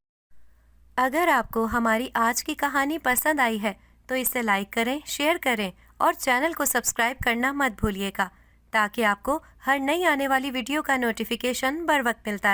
[SPEAKER 1] اگر آپ کو ہماری آج کی کہانی پسند آئی ہے تو اسے لائک کریں، شیئر کریں اور چینل کو سبسکرائب کرنا مت بھولیے گا، تاکہ آپ کو ہر نئی آنے والی ویڈیو کا نوٹیفیکیشن بر وقت ملتا رہے.